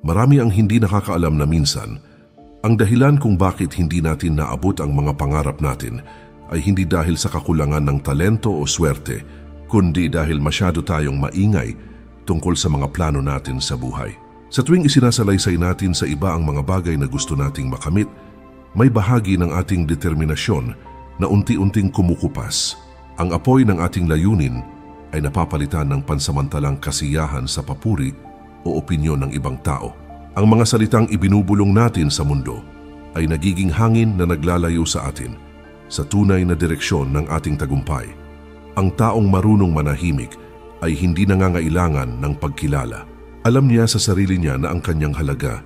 Marami ang hindi nakakaalam na minsan, ang dahilan kung bakit hindi natin naabot ang mga pangarap natin ay hindi dahil sa kakulangan ng talento o swerte, kundi dahil masyado tayong maingay tungkol sa mga plano natin sa buhay. Sa tuwing isinasalaysay natin sa iba ang mga bagay na gusto nating makamit, may bahagi ng ating determinasyon na unti-unting kumukupas. Ang apoy ng ating layunin ay napapalitan ng pansamantalang kasiyahan sa papuri o opinyon ng ibang tao. Ang mga salitang ibinubulong natin sa mundo ay nagiging hangin na naglalayo sa atin sa tunay na direksyon ng ating tagumpay. Ang taong marunong manahimik ay hindi nangangailangan ng pagkilala. Alam niya sa sarili niya na ang kanyang halaga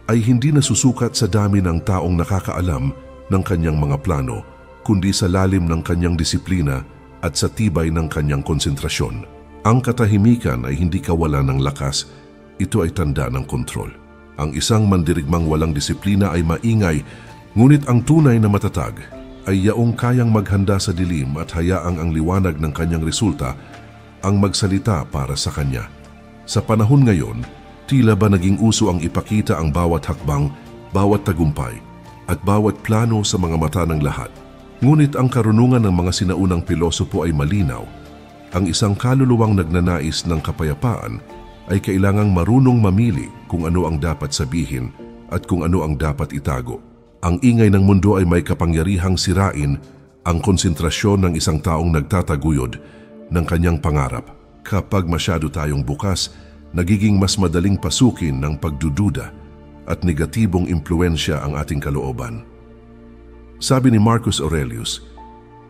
ay hindi nasusukat sa dami ng taong nakakaalam ng kanyang mga plano, kundi sa lalim ng kanyang disiplina at sa tibay ng kanyang konsentrasyon. Ang katahimikan ay hindi kawalan ng lakas, ito ay tanda ng kontrol. Ang isang mandirigmang walang disiplina ay maingay, ngunit ang tunay na matatag ay yaong kayang maghanda sa dilim at hayaang ang liwanag ng kanyang resulta ang magsalita para sa kanya. Sa panahon ngayon, tila ba naging uso ang ipakita ang bawat hakbang, bawat tagumpay, at bawat plano sa mga mata ng lahat. Ngunit ang karunungan ng mga sinaunang pilosopo ay malinaw. Ang isang kaluluwang nagnanais ng kapayapaan ay kailangang marunong mamili kung ano ang dapat sabihin at kung ano ang dapat itago. Ang ingay ng mundo ay may kapangyarihang sirain ang konsentrasyon ng isang taong nagtataguyod ng kanyang pangarap. Kapag masyado tayong bukas, nagiging mas madaling pasukin ng pagdududa at negatibong impluensya ang ating kalooban. Sabi ni Marcus Aurelius,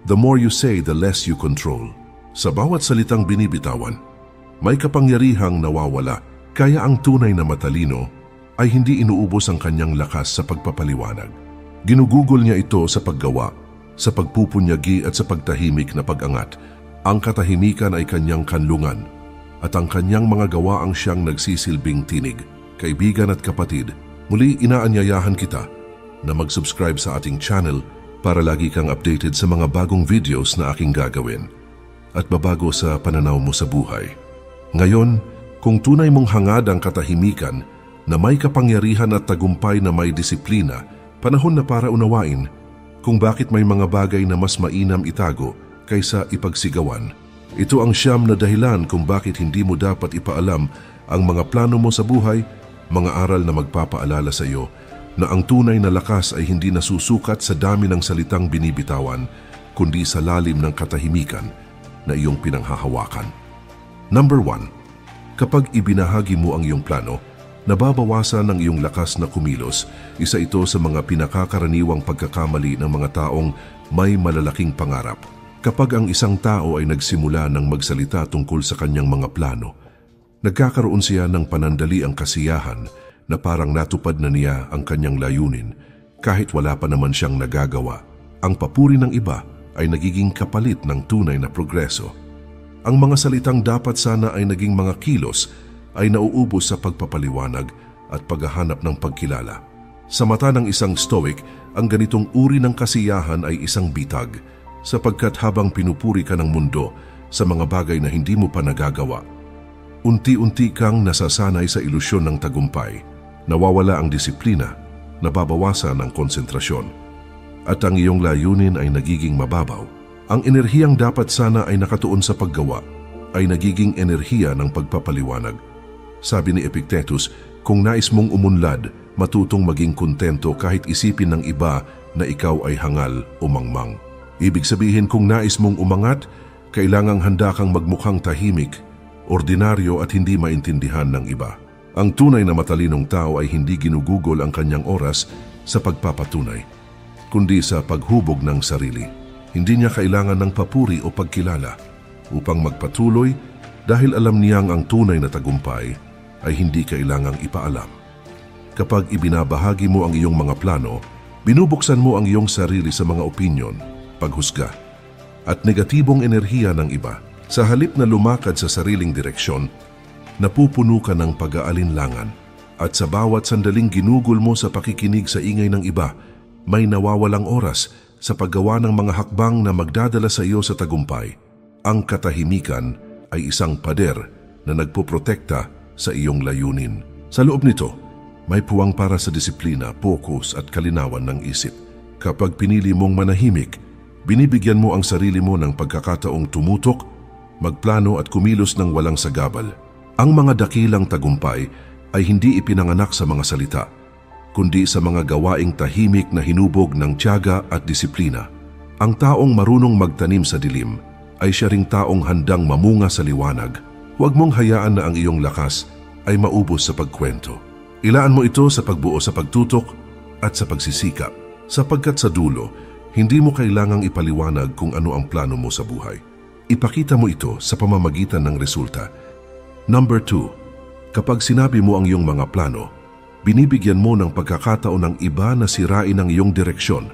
"The more you say, the less you control." Sa bawat salitang binibitawan, may kapangyarihang nawawala, kaya ang tunay na matalino ay hindi inuubos ang kanyang lakas sa pagpapaliwanag. Ginugugol niya ito sa paggawa, sa pagpupunyagi at sa pagtahimik na pag-angat. Ang katahimikan ay kanyang kanlungan at ang kanyang mga gawa ang siyang nagsisilbing tinig. Kaibigan at kapatid, muli inaanyayahan kita na mag-subscribe sa ating channel para lagi kang updated sa mga bagong videos na aking gagawin at babago sa pananaw mo sa buhay. Ngayon, kung tunay mong hangad ang katahimikan na may kapangyarihan at tagumpay na may disiplina, panahon na para unawain kung bakit may mga bagay na mas mainam itago kaysa ipagsigawan. Ito ang siyam na dahilan kung bakit hindi mo dapat ipaalam ang mga plano mo sa buhay, mga aral na magpapaalala sa iyo na ang tunay na lakas ay hindi nasusukat sa dami ng salitang binibitawan, kundi sa lalim ng katahimikan na iyong pinanghahawakan. Number 1. Kapag ibinahagi mo ang iyong plano, nababawasan ang iyong lakas na kumilos. Isa ito sa mga pinakakaraniwang pagkakamali ng mga taong may malalaking pangarap. Kapag ang isang tao ay nagsimula ng magsalita tungkol sa kanyang mga plano, nagkakaroon siya ng panandaliang kasiyahan na parang natupad na niya ang kanyang layunin kahit wala pa naman siyang nagagawa. Ang papuri ng iba ay nagiging kapalit ng tunay na progreso. Ang mga salitang dapat sana ay naging mga kilos ay nauubos sa pagpapaliwanag at paghahanap ng pagkilala. Sa mata ng isang stoic, ang ganitong uri ng kasiyahan ay isang bitag, sapagkat habang pinupuri ka ng mundo sa mga bagay na hindi mo pa nagagawa, unti-unti kang nasasanay sa ilusyon ng tagumpay, nawawala ang disiplina, nababawasan ang konsentrasyon, at ang iyong layunin ay nagiging mababaw. Ang enerhiyang dapat sana ay nakatuon sa paggawa ay nagiging enerhiya ng pagpapaliwanag. Sabi ni Epictetus, kung nais mong umunlad, matutong maging kontento kahit isipin ng iba na ikaw ay hangal o mangmang. Ibig sabihin, kung nais mong umangat, kailangang handa kang magmukhang tahimik, ordinaryo at hindi maintindihan ng iba. Ang tunay na matalinong tao ay hindi ginugugol ang kanyang oras sa pagpapatunay, kundi sa paghubog ng sarili. Hindi niya kailangan ng papuri o pagkilala upang magpatuloy dahil alam niyang ang tunay na tagumpay ay hindi kailangang ipaalam. Kapag ibinabahagi mo ang iyong mga plano, binubuksan mo ang iyong sarili sa mga opinyon, paghusga, at negatibong enerhiya ng iba. Sa halip na lumakad sa sariling direksyon, napupuno ka ng pag-aalinlangan at sa bawat sandaling ginugol mo sa pakikinig sa ingay ng iba, may nawawalang oras sa paggawa ng mga hakbang na magdadala sa iyo sa tagumpay. Ang katahimikan ay isang pader na nagpoprotekta sa iyong layunin. Sa loob nito, May puwang para sa disiplina, focus at kalinawan ng isip. Kapag pinili mong manahimik, binibigyan mo ang sarili mo ng pagkakataong tumutok, magplano at kumilos ng walang sagabal. Ang mga dakilang tagumpay ay hindi ipinanganak sa mga salita, kundi sa mga gawaing tahimik na hinubog ng tiyaga at disiplina. Ang taong marunong magtanim sa dilim ay siya ring taong handang mamunga sa liwanag. Huwag mong hayaan na ang iyong lakas ay maubos sa pagkwento. Ilaan mo ito sa pagbuo sa pagtutok at sa pagsisikap, sapagkat sa dulo, hindi mo kailangang ipaliwanag kung ano ang plano mo sa buhay. Ipakita mo ito sa pamamagitan ng resulta. Number 2, kapag sinabi mo ang iyong mga plano, binibigyan mo ng pagkakataon ng iba na sirain ang iyong direksyon.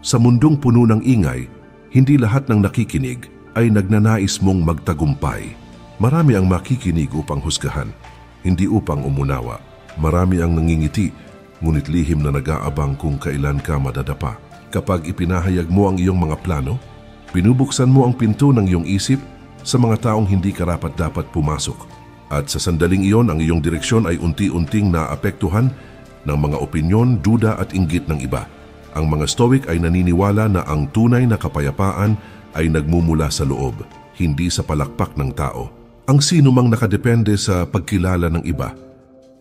Sa mundong puno ng ingay, hindi lahat ng nakikinig ay nagnanais mong magtagumpay. Marami ang makikinig upang husgahan, hindi upang umunawa. Marami ang nangingiti, ngunit lihim na nag-aabang kung kailan ka madadapa. Kapag ipinahayag mo ang iyong mga plano, binubuksan mo ang pinto ng iyong isip sa mga taong hindi karapat-dapat pumasok. At sa sandaling iyon, ang iyong direksyon ay unti-unting naapektuhan ng mga opinyon, duda at inggit ng iba. Ang mga Stoic ay naniniwala na ang tunay na kapayapaan ay nagmumula sa loob, hindi sa palakpak ng tao. Ang sino mang nakadepende sa pagkilala ng iba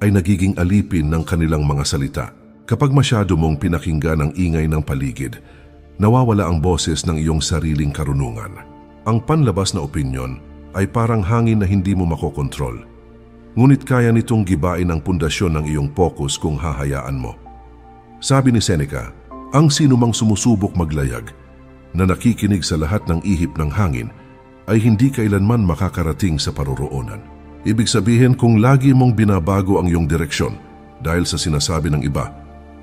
ay nagiging alipin ng kanilang mga salita. Kapag masyado mong pinakinggan ang ingay ng paligid, nawawala ang boses ng iyong sariling karunungan. Ang panlabas na opinyon ay parang hangin na hindi mo makokontrol. Ngunit kaya nitong gibain ang pundasyon ng iyong focus kung hahayaan mo. Sabi ni Seneca, ang sino mang sumusubok maglayag na nakikinig sa lahat ng ihip ng hangin ay hindi kailanman makakarating sa paroroonan. Ibig sabihin, kung lagi mong binabago ang iyong direksyon dahil sa sinasabi ng iba,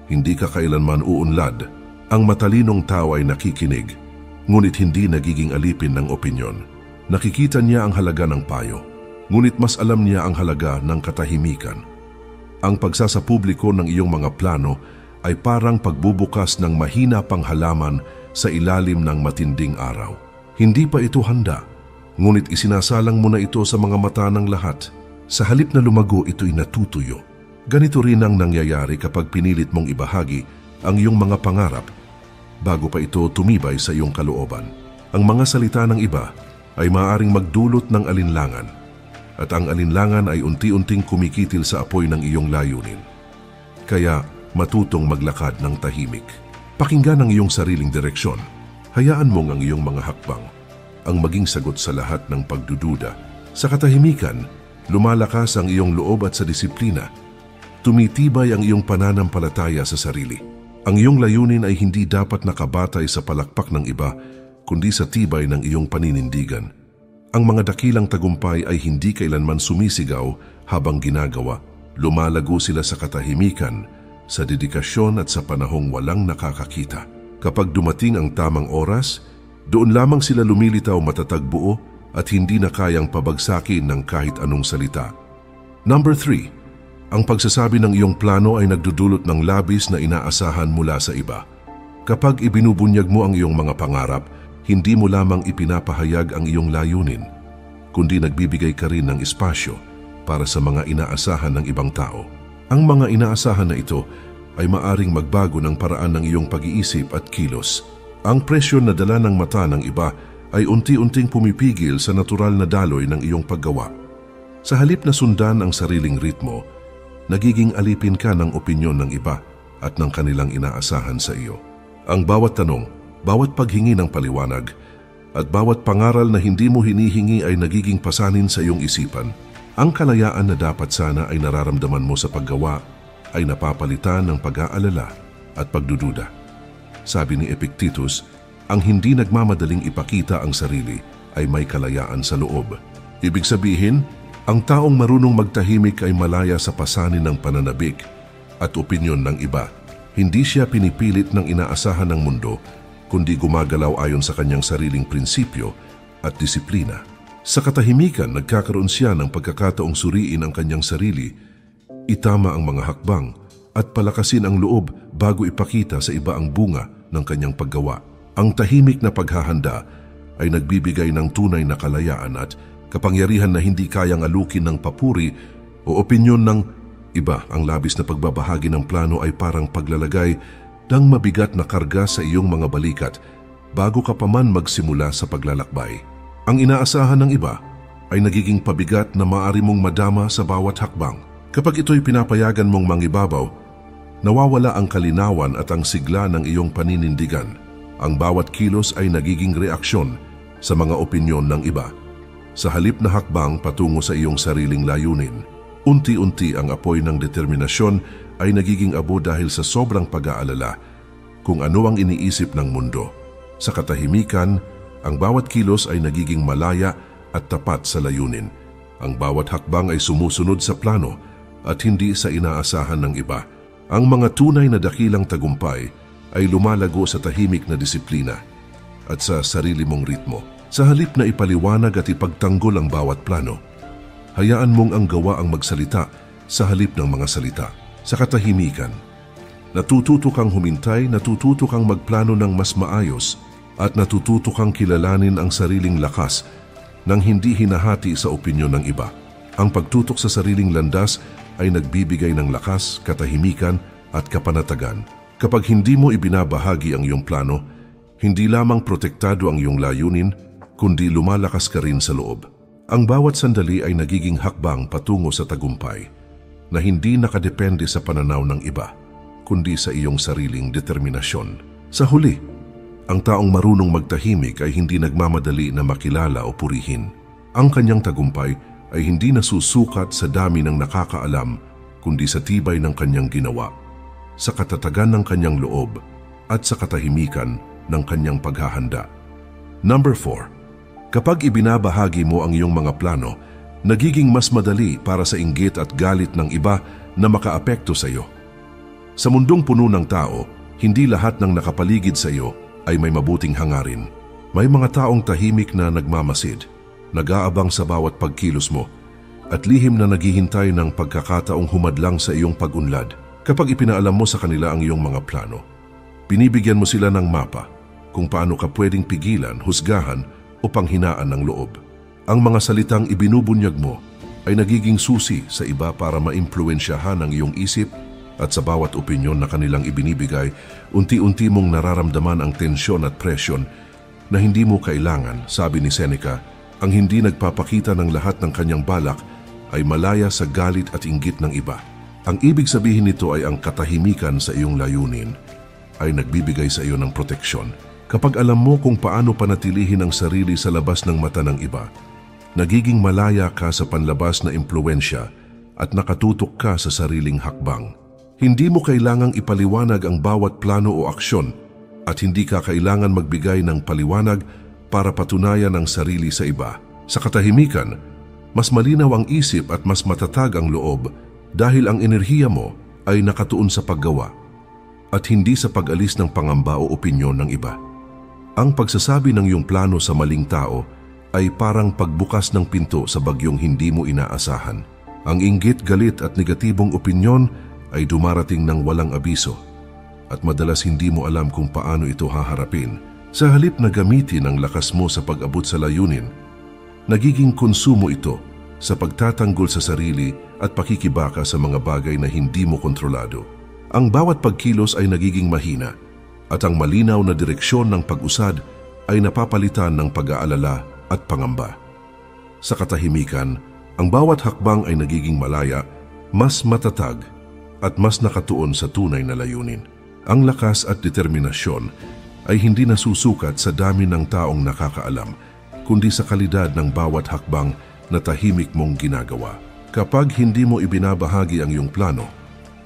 hindi ka kailanman uunlad. Ang matalinong tao ay nakikinig, ngunit hindi nagiging alipin ng opinyon. Nakikita niya ang halaga ng payo, ngunit mas alam niya ang halaga ng katahimikan. Ang pagsasapubliko ng iyong mga plano ay parang pagbubukas ng mahina pang halaman sa ilalim ng matinding araw. Hindi pa ito handa, ngunit isinasalang mo na ito sa mga mata ng lahat. Sa halip na lumago, ito'y natutuyo. Ganito rin ang nangyayari kapag pinilit mong ibahagi ang iyong mga pangarap bago pa ito tumibay sa iyong kalooban. Ang mga salita ng iba ay maaaring magdulot ng alinlangan, at ang alinlangan ay unti-unting kumikitil sa apoy ng iyong layunin. Kaya matutong maglakad ng tahimik. Pakinggan ang iyong sariling direksyon. Hayaan mong ang iyong mga hakbang ang maging sagot sa lahat ng pagdududa. Sa katahimikan, lumalakas ang iyong loob at sa disiplina, tumitibay ang iyong pananampalataya sa sarili. Ang iyong layunin ay hindi dapat nakabatay sa palakpak ng iba, kundi sa tibay ng iyong paninindigan. Ang mga dakilang tagumpay ay hindi kailanman sumisigaw habang ginagawa. Lumalago sila sa katahimikan, sa dedikasyon at sa panahong walang nakakakita. Kapag dumating ang tamang oras, doon lamang sila lumilitaw matatagbuo at hindi na kayang pabagsakin ng kahit anong salita. Number 3, ang pagsasabi ng iyong plano ay nagdudulot ng labis na inaasahan mula sa iba. Kapag ibinubunyag mo ang iyong mga pangarap, hindi mo lamang ipinapahayag ang iyong layunin, kundi nagbibigay ka rin ng espasyo para sa mga inaasahan ng ibang tao. Ang mga inaasahan na ito ay maaring magbago ng paraan ng iyong pag-iisip at kilos. Ang presyon na dala ng mata ng iba ay unti-unting pumipigil sa natural na daloy ng iyong paggawa. Sa halip na sundan ang sariling ritmo, nagiging alipin ka ng opinyon ng iba at ng kanilang inaasahan sa iyo. Ang bawat tanong, bawat paghingi ng paliwanag, at bawat pangaral na hindi mo hinihingi ay nagiging pasanin sa iyong isipan. Ang kalayaan na dapat sana ay nararamdaman mo sa paggawa ay napapalitan ng pag-aalala at pagdududa. Sabi ni Epictetus, ang hindi nagmamadaling ipakita ang sarili ay may kalayaan sa loob. Ibig sabihin, ang taong marunong magtahimik ay malaya sa pasanin ng pananabik at opinyon ng iba. Hindi siya pinipilit ng inaasahan ng mundo, kundi gumagalaw ayon sa kanyang sariling prinsipyo at disiplina. Sa katahimikan, nagkakaroon siya ng pagkakataong suriin ang kanyang sarili, itama ang mga hakbang, at palakasin ang loob bago ipakita sa iba ang bunga ng kanyang paggawa. Ang tahimik na paghahanda ay nagbibigay ng tunay na kalayaan at kapangyarihan na hindi kayang alukin ng papuri o opinyon ng Iba, ang labis na pagbabahagi ng plano ay parang paglalagay ng mabigat na karga sa iyong mga balikat bago ka pa man magsimula sa paglalakbay. Ang inaasahan ng iba ay nagiging pabigat na maaari mong madama sa bawat hakbang. Kapag ito'y pinapayagan mong mangibabaw, nawawala ang kalinawan at ang sigla ng iyong paninindigan. Ang bawat kilos ay nagiging reaksyon sa mga opinyon ng iba. Sa halip na hakbang patungo sa iyong sariling layunin, unti-unti ang apoy ng determinasyon ay nagiging abo dahil sa sobrang pag-aalala kung ano ang iniisip ng mundo. Sa katahimikan, ang bawat kilos ay nagiging malaya at tapat sa layunin. Ang bawat hakbang ay sumusunod sa plano at hindi sa inaasahan ng iba. Ang mga tunay na dakilang tagumpay ay lumalago sa tahimik na disiplina at sa sarili mong ritmo. Sa halip na ipaliwanag at ipagtanggol ang bawat plano, hayaan mong ang gawa ang magsalita sa halip ng mga salita. Sa katahimikan, natututo kang humintay, natututo kang magplano ng mas maayos at natututo kang kilalanin ang sariling lakas nang hindi hinahati sa opinyon ng iba. Ang pagtutok sa sariling landas ay nagbibigay ng lakas, katahimikan at kapanatagan. Kapag hindi mo ibinabahagi ang iyong plano, hindi lamang protektado ang iyong layunin, kundi lumalakas ka rin sa loob. Ang bawat sandali ay nagiging hakbang patungo sa tagumpay na hindi nakadepende sa pananaw ng iba, kundi sa iyong sariling determinasyon. Sa huli, ang taong marunong magtahimik ay hindi nagmamadali na makilala o purihin. Ang kanyang tagumpay ay hindi nasusukat sa dami ng nakakaalam, kundi sa tibay ng kanyang ginawa, sa katatagan ng kanyang loob, at sa katahimikan ng kanyang paghahanda. Number 4. Kapag ibinabahagi mo ang iyong mga plano, nagiging mas madali para sa inggit at galit ng iba na makaapekto sa iyo. Sa mundong puno ng tao, hindi lahat ng nakapaligid sa iyo ay may mabuting hangarin. May mga taong tahimik na nagmamasid, nag-aabang sa bawat pagkilos mo, at lihim na naghihintay ng pagkakataong humadlang sa iyong pag-unlad. Kapag ipinaalam mo sa kanila ang iyong mga plano, binibigyan mo sila ng mapa kung paano ka pwedeng pigilan, husgahan o panghinaan ng loob. Ang mga salitang ibinubunyag mo ay nagiging susi sa iba para maimpluwensyahan ang iyong isip, at sa bawat opinyon na kanilang ibinibigay, unti-unti mong nararamdaman ang tensyon at presyon na hindi mo kailangan. Sabi ni Seneca, ang hindi nagpapakita ng lahat ng kanyang balak ay malaya sa galit at inggit ng iba. Ang ibig sabihin nito ay ang katahimikan sa iyong layunin ay nagbibigay sa iyo ng proteksyon. Kapag alam mo kung paano panatilihin ang sarili sa labas ng mata ng iba, nagiging malaya ka sa panlabas na impluwensya at nakatutok ka sa sariling hakbang. Hindi mo kailangang ipaliwanag ang bawat plano o aksyon at hindi ka kailangan magbigay ng paliwanag para patunayan ang sarili sa iba. Sa katahimikan, mas malinaw ang isip at mas matatag ang loob dahil ang enerhiya mo ay nakatuon sa paggawa at hindi sa pag-alis ng pangamba o opinyon ng iba. Ang pagsasabi ng iyong plano sa maling tao ay parang pagbukas ng pinto sa bagyong hindi mo inaasahan. Ang inggit, galit at negatibong opinyon ay dumarating ng walang abiso at madalas hindi mo alam kung paano ito haharapin. Sa halip na gamitin ang lakas mo sa pag-abot sa layunin, nagiging konsumo ito sa pagtatanggol sa sarili at pakikibaka sa mga bagay na hindi mo kontrolado. Ang bawat pagkilos ay nagiging mahina at ang malinaw na direksyon ng pag-usad ay napapalitan ng pag-aalala at pangamba. Sa katahimikan, ang bawat hakbang ay nagiging malaya, mas matatag at mas nakatuon sa tunay na layunin. Ang lakas at determinasyon ay hindi nasusukat sa dami ng taong nakakaalam, kundi sa kalidad ng bawat hakbang na tahimik mong ginagawa. Kapag hindi mo ibinabahagi ang iyong plano,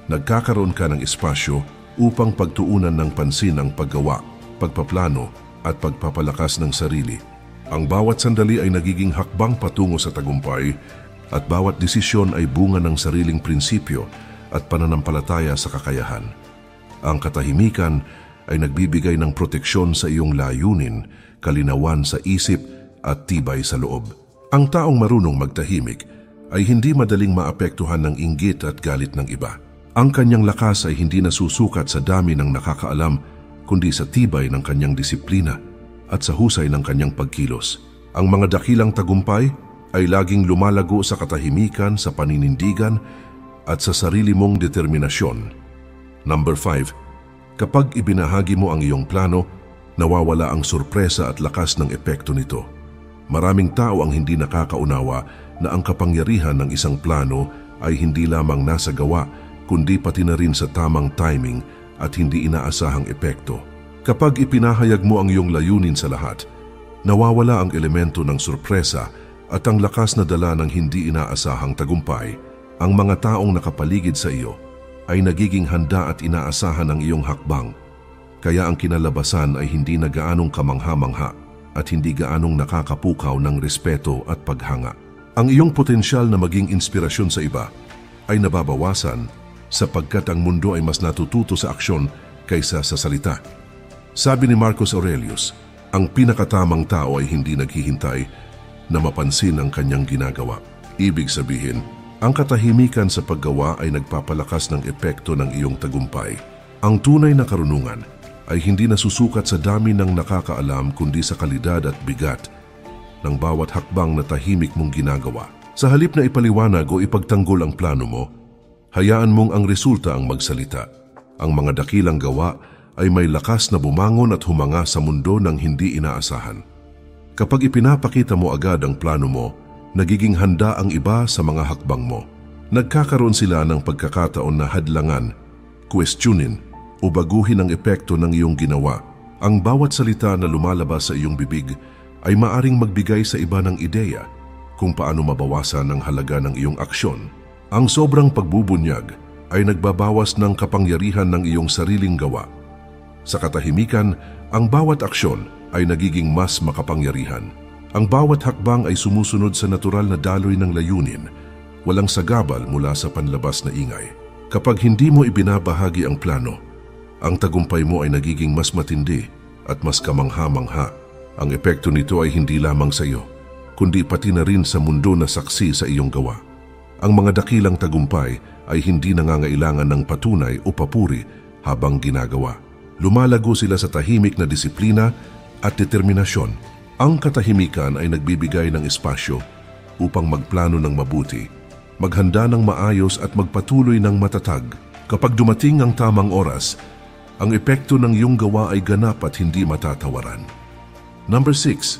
nagkakaroon ka ng espasyo upang pagtuunan ng pansin ang paggawa, pagpaplano at pagpapalakas ng sarili. Ang bawat sandali ay nagiging hakbang patungo sa tagumpay at bawat desisyon ay bunga ng sariling prinsipyo at pananampalataya sa kakayahan. Ang katahimikan ay nagbibigay ng proteksyon sa iyong layunin, kalinawan sa isip at tibay sa loob. Ang taong marunong magtahimik ay hindi madaling maapektuhan ng inggit at galit ng iba. Ang kanyang lakas ay hindi nasusukat sa dami ng nakakaalam, kundi sa tibay ng kanyang disiplina at sa husay ng kanyang pagkilos. Ang mga dakilang tagumpay ay laging lumalago sa katahimikan, sa paninindigan at sa sarili mong determinasyon. Number 5. Kapag ibinahagi mo ang iyong plano, nawawala ang sorpresa at lakas ng epekto nito. Maraming tao ang hindi nakakaunawa na ang kapangyarihan ng isang plano ay hindi lamang nasa gawa, kundi pati na rin sa tamang timing at hindi inaasahang epekto. Kapag ipinahayag mo ang iyong layunin sa lahat, nawawala ang elemento ng sorpresa at ang lakas na dala ng hindi inaasahang tagumpay. Ang mga taong nakapaligid sa iyo ay nagiging handa at inaasahan ang iyong hakbang. Kaya ang kinalabasan ay hindi na gaanong kamangha-mangha at hindi gaanong nakakapukaw ng respeto at paghanga. Ang iyong potensyal na maging inspirasyon sa iba ay nababawasan sapagkat ang mundo ay mas natututo sa aksyon kaysa sa salita. Sabi ni Marcus Aurelius, ang pinakatamang tao ay hindi naghihintay na mapansin ang kanyang ginagawa. Ibig sabihin, ang katahimikan sa paggawa ay nagpapalakas ng epekto ng iyong tagumpay. Ang tunay na karunungan ay hindi nasusukat sa dami ng nakakaalam kundi sa kalidad at bigat ng bawat hakbang na tahimik mong ginagawa. Sa halip na ipaliwanag o ipagtanggol ang plano mo, hayaan mong ang resulta ang magsalita. Ang mga dakilang gawa ay may lakas na bumangon at humanga sa mundo ng hindi inaasahan. Kapag ipinapakita mo agad ang plano mo, nagiging handa ang iba sa mga hakbang mo. Nagkakaroon sila ng pagkakataon na hadlangan, questionin o baguhin ang epekto ng iyong ginawa. Ang bawat salita na lumalabas sa iyong bibig ay maaring magbigay sa iba ng ideya kung paano mabawasan ang halaga ng iyong aksyon. Ang sobrang pagbubunyag ay nagbabawas ng kapangyarihan ng iyong sariling gawa. Sa katahimikan, ang bawat aksyon ay nagiging mas makapangyarihan. Ang bawat hakbang ay sumusunod sa natural na daloy ng layunin, walang sagabal mula sa panlabas na ingay. Kapag hindi mo ibinabahagi ang plano, ang tagumpay mo ay nagiging mas matindi at mas kamangha-mangha. Ang epekto nito ay hindi lamang sa iyo, kundi pati na rin sa mundo na saksi sa iyong gawa. Ang mga dakilang tagumpay ay hindi nangangailangan ng patunay o papuri habang ginagawa. Lumalago sila sa tahimik na disiplina at determinasyon. Ang katahimikan ay nagbibigay ng espasyo upang magplano ng mabuti, maghanda ng maayos at magpatuloy ng matatag. Kapag dumating ang tamang oras, ang epekto ng iyong gawa ay ganap at hindi matatawaran. Number 6.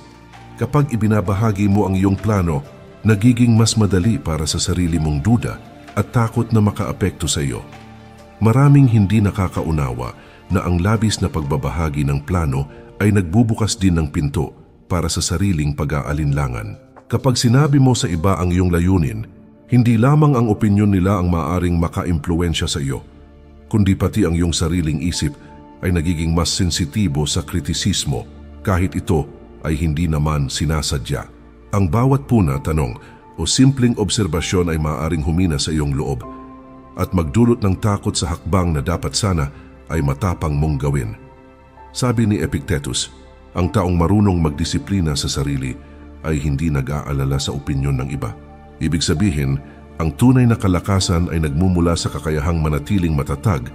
Kapag ibinabahagi mo ang iyong plano, nagiging mas madali para sa sarili mong duda at takot na makaapekto sa iyo. Maraming hindi nakakaunawa na ang labis na pagbabahagi ng plano ay nagbubukas din ng pinto para sa sariling pag-aalinlangan. Kapag sinabi mo sa iba ang iyong layunin, hindi lamang ang opinyon nila ang maaaring maka-impluwensya sa iyo, kundi pati ang iyong sariling isip ay nagiging mas sensitibo sa kritisismo kahit ito ay hindi naman sinasadya. Ang bawat puna, tanong o simpleng obserbasyon ay maaaring humina sa iyong loob at magdulot ng takot sa hakbang na dapat sana ay matapang mong gawin. Sabi ni Epictetus, ang taong marunong magdisiplina sa sarili ay hindi nag-aalala sa opinyon ng iba. Ibig sabihin, ang tunay na kalakasan ay nagmumula sa kakayahang manatiling matatag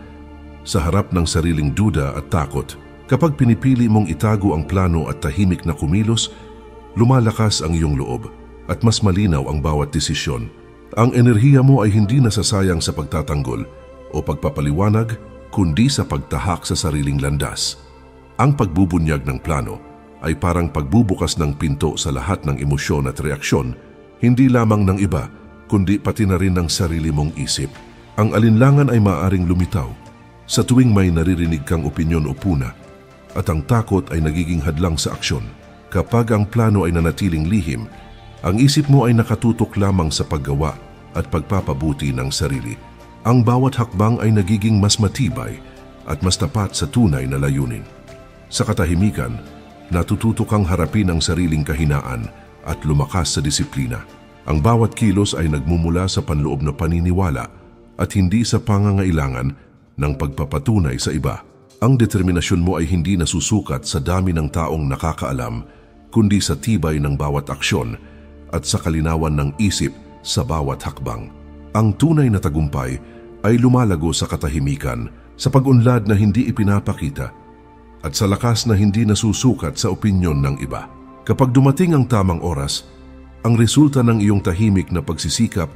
sa harap ng sariling duda at takot. Kapag pinipili mong itago ang plano at tahimik na kumilos, lumalakas ang iyong loob at mas malinaw ang bawat desisyon. Ang enerhiya mo ay hindi nasasayang sa pagtatanggol o pagpapaliwanag, kundi sa pagtahak sa sariling landas. Ang pagbubunyag ng plano ay parang pagbubukas ng pinto sa lahat ng emosyon at reaksyon, hindi lamang ng iba, kundi pati na rin ng sarili mong isip. Ang alinlangan ay maaaring lumitaw sa tuwing may naririnig kang opinyon o puna, at ang takot ay nagiging hadlang sa aksyon. Kapag ang plano ay nanatiling lihim, ang isip mo ay nakatutok lamang sa paggawa at pagpapabuti ng sarili. Ang bawat hakbang ay nagiging mas matibay at mas tapat sa tunay na layunin. Sa katahimikan, natututo kang harapin ang sariling kahinaan at lumakas sa disiplina. Ang bawat kilos ay nagmumula sa panloob na paniniwala at hindi sa pangangailangan ng pagpapatunay sa iba. Ang determinasyon mo ay hindi nasusukat sa dami ng taong nakakaalam, kundi sa tibay ng bawat aksyon at sa kalinawan ng isip sa bawat hakbang. Ang tunay na tagumpay ay lumalago sa katahimikan, sa pag-unlad na hindi ipinapakita, at sa lakas na hindi nasusukat sa opinyon ng iba. Kapag dumating ang tamang oras, ang resulta ng iyong tahimik na pagsisikap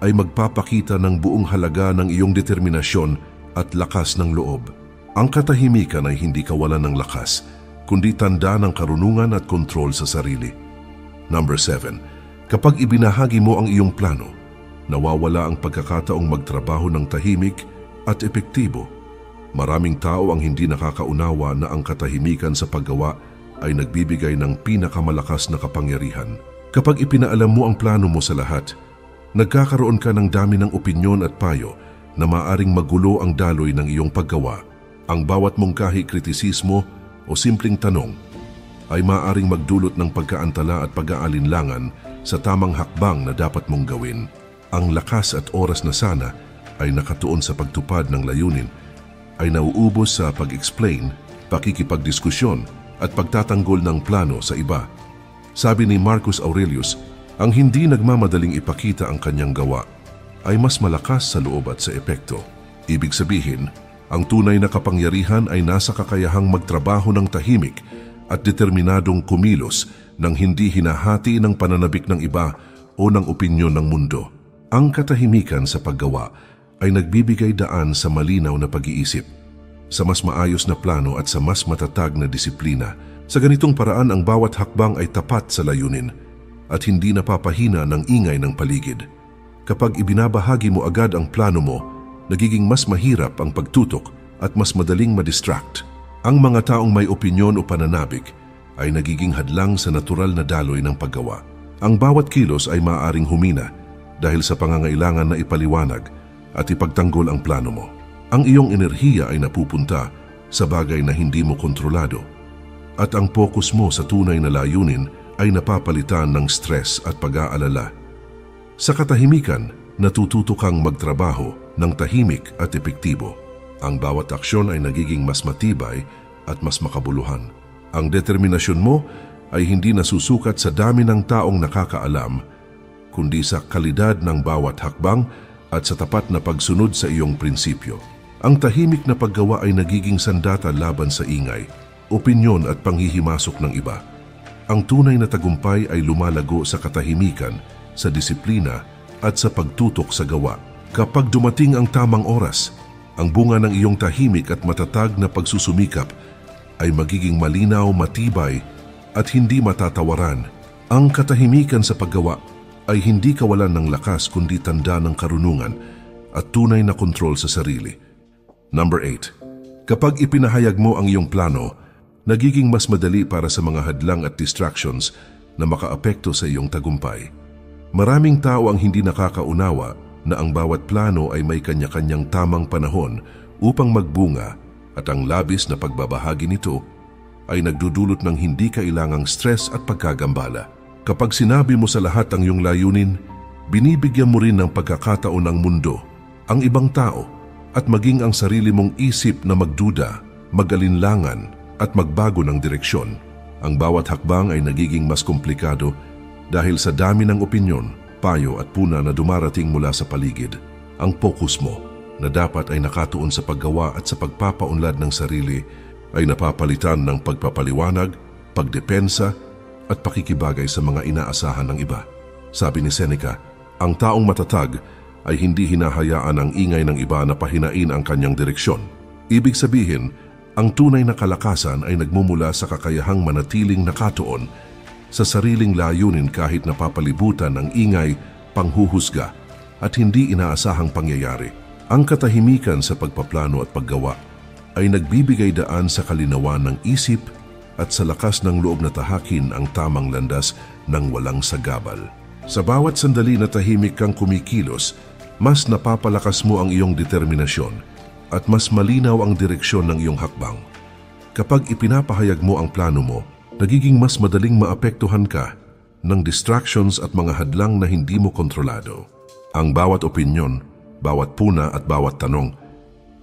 ay magpapakita ng buong halaga ng iyong determinasyon at lakas ng loob. Ang katahimikan ay hindi kawalan ng lakas, kundi tanda ng karunungan at kontrol sa sarili. Number 7. Kapag ibinahagi mo ang iyong plano, nawawala ang pagkakataong magtrabaho ng tahimik at epektibo. Maraming tao ang hindi nakakaunawa na ang katahimikan sa paggawa ay nagbibigay ng pinakamalakas na kapangyarihan. Kapag ipinaalam mo ang plano mo sa lahat, nagkakaroon ka ng dami ng opinyon at payo na maaring magulo ang daloy ng iyong paggawa. Ang bawat mungkahi, kritisismo o simpleng tanong ay maaring magdulot ng pagkaantala at pag-aalinlangan sa tamang hakbang na dapat mong gawin. Ang lakas at oras na sana ay nakatuon sa pagtupad ng layunin ay nauubos sa pag-explain, pakikipagdiskusyon at pagtatanggol ng plano sa iba. Sabi ni Marcus Aurelius, ang hindi nagmamadaling ipakita ang kanyang gawa ay mas malakas sa loob at sa epekto. Ibig sabihin, ang tunay na kapangyarihan ay nasa kakayahang magtrabaho ng tahimik at determinadong kumilos nang hindi hinahati ng pananabik ng iba o ng opinyon ng mundo. Ang katahimikan sa paggawa ay nagbibigay daan sa malinaw na pag-iisip, sa mas maayos na plano at sa mas matatag na disiplina. Sa ganitong paraan, ang bawat hakbang ay tapat sa layunin at hindi napapahina ng ingay ng paligid. Kapag ibinabahagi mo agad ang plano mo, nagiging mas mahirap ang pagtutok at mas madaling madistract. Ang mga taong may opinyon o pananabik ay nagiging hadlang sa natural na daloy ng paggawa. Ang bawat kilos ay maaaring humina dahil sa pangangailangan na ipaliwanag at ipagtanggol ang plano mo. Ang iyong enerhiya ay napupunta sa bagay na hindi mo kontrolado at ang focus mo sa tunay na layunin ay napapalitan ng stress at pag-aalala. Sa katahimikan, natututo kang magtrabaho ng tahimik at epektibo. Ang bawat aksyon ay nagiging mas matibay at mas makabuluhan. Ang determinasyon mo ay hindi nasusukat sa dami ng taong nakakaalam, kundi sa kalidad ng bawat hakbang at sa tapat na pagsunod sa iyong prinsipyo. Ang tahimik na paggawa ay nagiging sandata laban sa ingay, opinyon at panghihimasok ng iba. Ang tunay na tagumpay ay lumalago sa katahimikan, sa disiplina at sa pagtutok sa gawa. Kapag dumating ang tamang oras, ang bunga ng iyong tahimik at matatag na pagsusumikap ay magiging malinaw, matibay at hindi matatawaran. Ang katahimikan sa paggawa ay hindi kawalan ng lakas kundi tanda ng karunungan at tunay na kontrol sa sarili. Number 8. Kapag ipinahayag mo ang iyong plano, nagiging mas madali para sa mga hadlang at distractions na makaapekto sa iyong tagumpay. Maraming tao ang hindi nakakaunawa na ang bawat plano ay may kanya-kanyang tamang panahon upang magbunga at ang labis na pagbabahagi nito ay nagdudulot ng hindi kailangang stress at pagkagambala. Kapag sinabi mo sa lahat ang iyong layunin, binibigyan mo rin ng pagkakataon ng mundo, ang ibang tao at maging ang sarili mong isip na magduda, mag-alinlangan at magbago ng direksyon. Ang bawat hakbang ay nagiging mas komplikado dahil sa dami ng opinyon, payo at puna na dumarating mula sa paligid. Ang focus mo na dapat ay nakatuon sa paggawa at sa pagpapaunlad ng sarili ay napapalitan ng pagpapaliwanag, pagdepensa at pakikibagay sa mga inaasahan ng iba. Sabi ni Seneca, ang taong matatag ay hindi hinahayaan ang ingay ng iba na pahinain ang kanyang direksyon. Ibig sabihin, ang tunay na kalakasan ay nagmumula sa kakayahang manatiling nakatuon sa sariling layunin kahit napapalibutan ng ingay, panghuhusga at hindi inaasahang pangyayari. Ang katahimikan sa pagpaplano at paggawa ay nagbibigay daan sa kalinawan ng isip at sa lakas ng loob na tahakin ang tamang landas ng walang sagabal. Sa bawat sandali na tahimik kang kumikilos, mas napapalakas mo ang iyong determinasyon at mas malinaw ang direksyon ng iyong hakbang. Kapag ipinapahayag mo ang plano mo, nagiging mas madaling maapektuhan ka ng distractions at mga hadlang na hindi mo kontrolado. Ang bawat opinyon, bawat puna at bawat tanong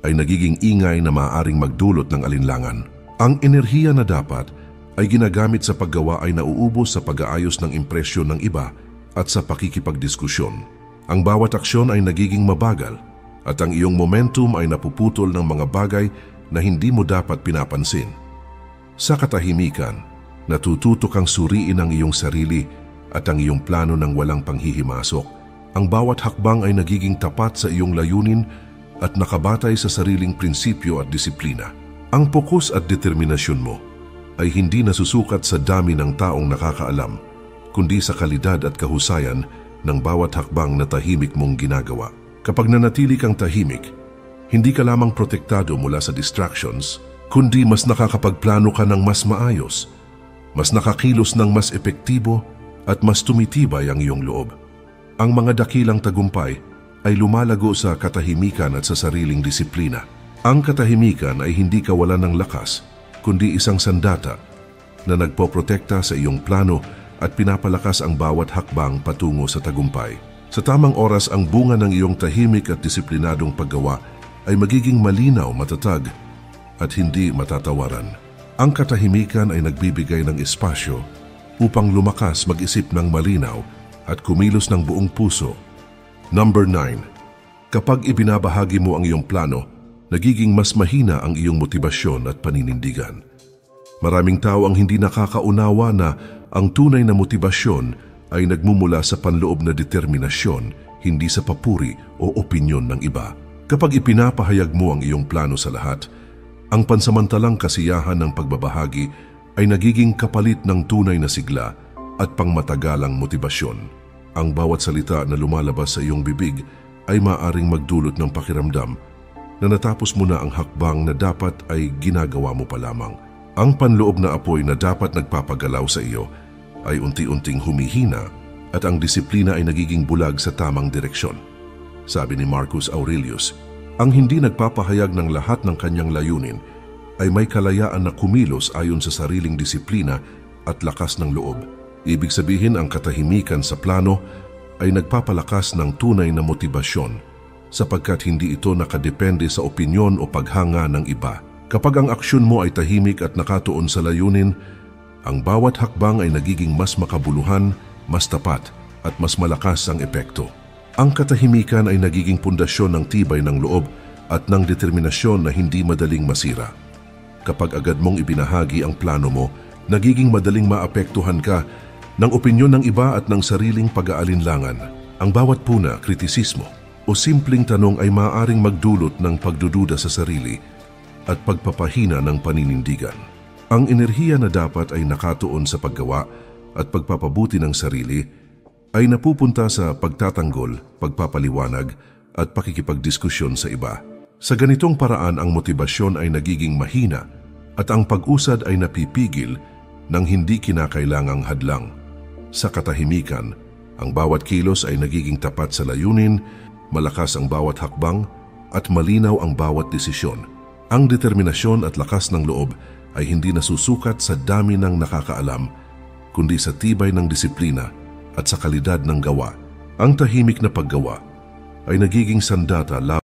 ay nagiging ingay na maaaring magdulot ng alinlangan. Ang enerhiya na dapat ay ginagamit sa paggawa ay nauubos sa pag-aayos ng impresyon ng iba at sa pakikipagdiskusyon. Ang bawat aksyon ay nagiging mabagal at ang iyong momentum ay napuputol ng mga bagay na hindi mo dapat pinapansin. Sa katahimikan, natututo kang suriin ang iyong sarili at ang iyong plano ng walang panghihimasok. Ang bawat hakbang ay nagiging tapat sa iyong layunin at nakabatay sa sariling prinsipyo at disiplina. Ang pokus at determinasyon mo ay hindi nasusukat sa dami ng taong nakakaalam, kundi sa kalidad at kahusayan ng bawat hakbang na tahimik mong ginagawa. Kapag nanatili kang tahimik, hindi ka lamang protektado mula sa distractions, kundi mas nakakapagplano ka ng mas maayos, mas nakakilos ng mas epektibo at mas tumitibay ang iyong loob. Ang mga dakilang tagumpay ay lumalago sa katahimikan at sa sariling disiplina. Ang katahimikan ay hindi kawalan ng lakas, kundi isang sandata na nagpoprotekta sa iyong plano at pinapalakas ang bawat hakbang patungo sa tagumpay. Sa tamang oras, ang bunga ng iyong tahimik at disiplinadong paggawa ay magiging malinaw, matatag at hindi matatawaran. Ang katahimikan ay nagbibigay ng espasyo upang lumakas, mag-isip ng malinaw at kumilos ng buong puso. Number 9. Kapag ibinabahagi mo ang iyong plano, nagiging mas mahina ang iyong motibasyon at paninindigan. Maraming tao ang hindi nakakaunawa na ang tunay na motibasyon ay nagmumula sa panloob na determinasyon, hindi sa papuri o opinyon ng iba. Kapag ipinapahayag mo ang iyong plano sa lahat, ang pansamantalang kasiyahan ng pagbabahagi ay nagiging kapalit ng tunay na sigla at pangmatagalang motibasyon. Ang bawat salita na lumalabas sa iyong bibig ay maaaring magdulot ng pakiramdam na natapos mo na ang hakbang na dapat ay ginagawa mo pa lamang. Ang panloob na apoy na dapat nagpapagalaw sa iyo ay unti-unting humihina at ang disiplina ay nagiging bulag sa tamang direksyon. Sabi ni Marcus Aurelius, ang hindi nagpapahayag ng lahat ng kanyang layunin ay may kalayaan na kumilos ayon sa sariling disiplina at lakas ng loob. Ibig sabihin, ang katahimikan sa plano ay nagpapalakas ng tunay na motibasyon sapagkat hindi ito nakadepende sa opinyon o paghanga ng iba. Kapag ang aksyon mo ay tahimik at nakatuon sa layunin, ang bawat hakbang ay nagiging mas makabuluhan, mas tapat at mas malakas ang epekto. Ang katahimikan ay nagiging pundasyon ng tibay ng loob at ng determinasyon na hindi madaling masira. Kapag agad mong ibinahagi ang plano mo, nagiging madaling maapektuhan ka ng opinyon ng iba at ng sariling pag-aalinlangan. Ang bawat puna, kritisismo o simpleng tanong ay maaaring magdulot ng pagdududa sa sarili at pagpapahina ng paninindigan. Ang enerhiya na dapat ay nakatuon sa paggawa at pagpapabuti ng sarili ay napupunta sa pagtatanggol, pagpapaliwanag at pakikipagdiskusyon sa iba. Sa ganitong paraan, ang motibasyon ay nagiging mahina at ang pag-usad ay napipigil ng hindi kinakailangang hadlang. Sa katahimikan, ang bawat kilos ay nagiging tapat sa layunin, malakas ang bawat hakbang at malinaw ang bawat desisyon. Ang determinasyon at lakas ng loob ay hindi nasusukat sa dami ng nakakaalam, kundi sa tibay ng disiplina at sa kalidad ng gawa. Ang tahimik na paggawa ay nagiging sandata